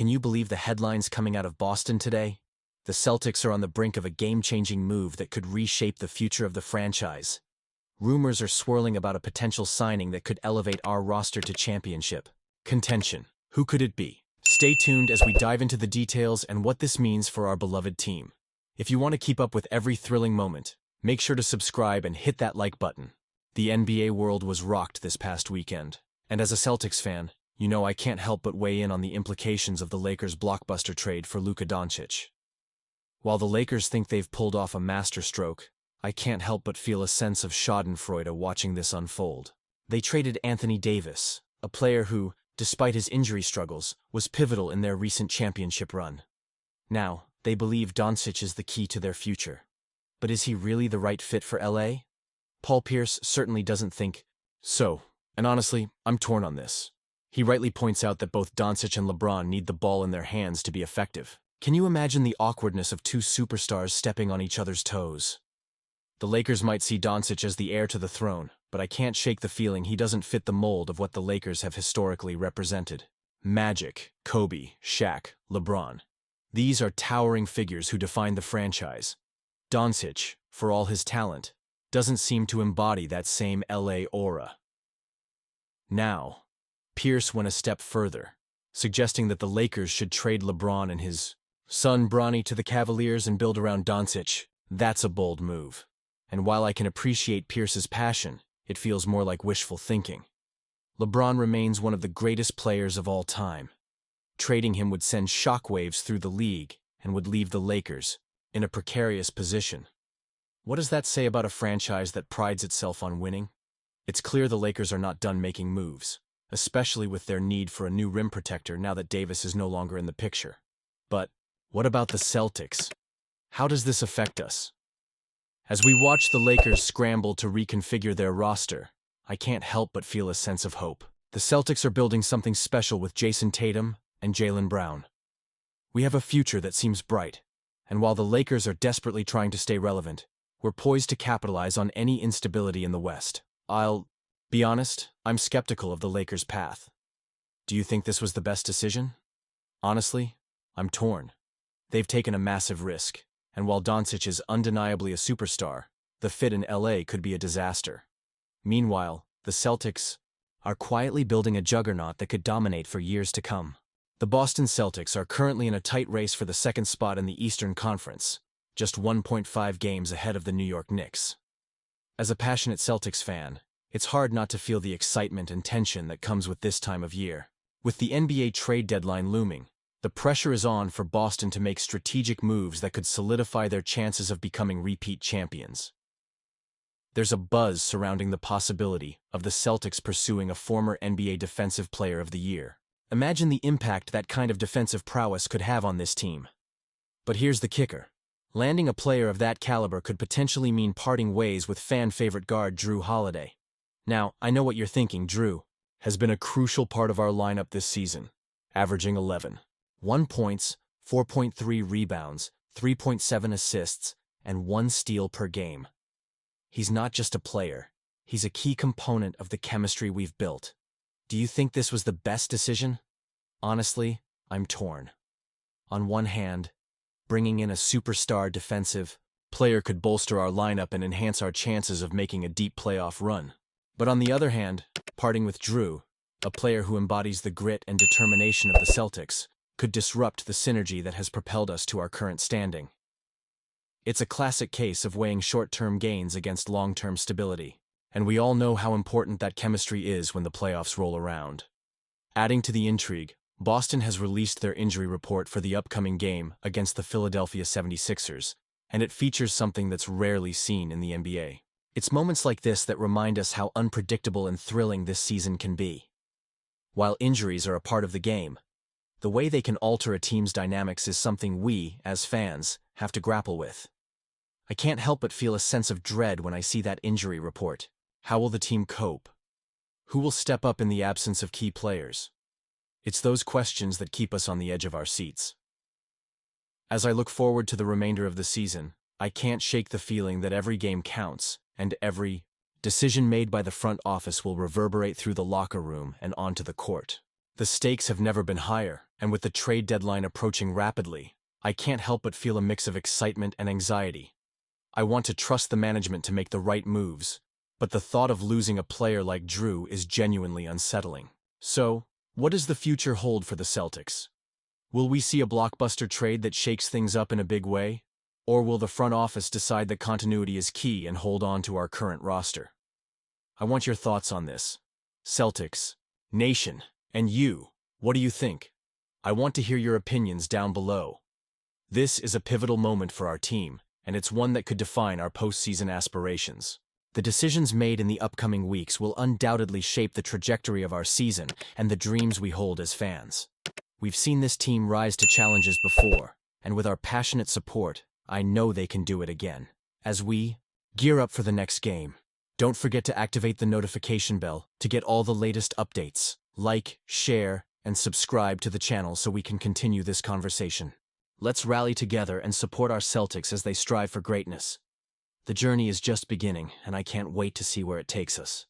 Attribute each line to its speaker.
Speaker 1: Can you believe the headlines coming out of Boston today? The Celtics are on the brink of a game-changing move that could reshape the future of the franchise. Rumors are swirling about a potential signing that could elevate our roster to championship contention. Who could it be? Stay tuned as we dive into the details and what this means for our beloved team. If you want to keep up with every thrilling moment, make sure to subscribe and hit that like button. The NBA world was rocked this past weekend, and as a Celtics fan, you know I can't help but weigh in on the implications of the Lakers' blockbuster trade for Luka Doncic. While the Lakers think they've pulled off a masterstroke, I can't help but feel a sense of schadenfreude watching this unfold. They traded Anthony Davis, a player who, despite his injury struggles, was pivotal in their recent championship run. Now, they believe Doncic is the key to their future. But is he really the right fit for LA? Paul Pierce certainly doesn't think so, and honestly, I'm torn on this. He rightly points out that both Doncic and LeBron need the ball in their hands to be effective. Can you imagine the awkwardness of two superstars stepping on each other's toes? The Lakers might see Doncic as the heir to the throne, but I can't shake the feeling he doesn't fit the mold of what the Lakers have historically represented. Magic, Kobe, Shaq, LeBron. These are towering figures who define the franchise. Doncic, for all his talent, doesn't seem to embody that same LA aura. Now, Pierce went a step further, suggesting that the Lakers should trade LeBron and his son Bronny to the Cavaliers and build around Doncic. That's a bold move. And while I can appreciate Pierce's passion, it feels more like wishful thinking. LeBron remains one of the greatest players of all time. Trading him would send shockwaves through the league and would leave the Lakers in a precarious position. What does that say about a franchise that prides itself on winning? It's clear the Lakers are not done making moves, especially with their need for a new rim protector now that Davis is no longer in the picture. But what about the Celtics? How does this affect us? As we watch the Lakers scramble to reconfigure their roster, I can't help but feel a sense of hope. The Celtics are building something special with Jason Tatum and Jaylen Brown. We have a future that seems bright, and while the Lakers are desperately trying to stay relevant, we're poised to capitalize on any instability in the West. I'll be honest, I'm skeptical of the Lakers' path. Do you think this was the best decision? Honestly, I'm torn. They've taken a massive risk, and while Doncic is undeniably a superstar, the fit in LA could be a disaster. Meanwhile, the Celtics are quietly building a juggernaut that could dominate for years to come. The Boston Celtics are currently in a tight race for the second spot in the Eastern Conference, just 1.5 games ahead of the New York Knicks. As a passionate Celtics fan, it's hard not to feel the excitement and tension that comes with this time of year. With the NBA trade deadline looming, the pressure is on for Boston to make strategic moves that could solidify their chances of becoming repeat champions. There's a buzz surrounding the possibility of the Celtics pursuing a former NBA Defensive Player of the Year. Imagine the impact that kind of defensive prowess could have on this team. But here's the kicker. Landing a player of that caliber could potentially mean parting ways with fan-favorite guard Jrue Holiday. Now, I know what you're thinking. Jrue has been a crucial part of our lineup this season, averaging 1 points, 4.3 rebounds, 3.7 assists, and 1 steal per game. He's not just a player, he's a key component of the chemistry we've built. Do you think this was the best decision? Honestly, I'm torn. On one hand, bringing in a superstar defensive player could bolster our lineup and enhance our chances of making a deep playoff run. But on the other hand, parting with Jrue, a player who embodies the grit and determination of the Celtics, could disrupt the synergy that has propelled us to our current standing. It's a classic case of weighing short-term gains against long-term stability, and we all know how important that chemistry is when the playoffs roll around. Adding to the intrigue, Boston has released their injury report for the upcoming game against the Philadelphia 76ers, and it features something that's rarely seen in the NBA. It's moments like this that remind us how unpredictable and thrilling this season can be. While injuries are a part of the game, the way they can alter a team's dynamics is something we, as fans, have to grapple with. I can't help but feel a sense of dread when I see that injury report. How will the team cope? Who will step up in the absence of key players? It's those questions that keep us on the edge of our seats. As I look forward to the remainder of the season, I can't shake the feeling that every game counts, and every decision made by the front office will reverberate through the locker room and onto the court. The stakes have never been higher, And with the trade deadline approaching rapidly, I can't help but feel a mix of excitement and anxiety. I want to trust the management to make the right moves, but the thought of losing a player like Drew is genuinely unsettling. So, what does the future hold for the Celtics? Will we see a blockbuster trade that shakes things up in a big way? Or will the front office decide that continuity is key and hold on to our current roster? I want your thoughts on this. Celtics, Nation, and you, what do you think? I want to hear your opinions down below. This is a pivotal moment for our team, and it's one that could define our postseason aspirations. The decisions made in the upcoming weeks will undoubtedly shape the trajectory of our season and the dreams we hold as fans. We've seen this team rise to challenges before, and with our passionate support, I know they can do it again. As we gear up for the next game, don't forget to activate the notification bell to get all the latest updates. Like, share, and subscribe to the channel so we can continue this conversation. Let's rally together and support our Celtics as they strive for greatness. The journey is just beginning, and I can't wait to see where it takes us.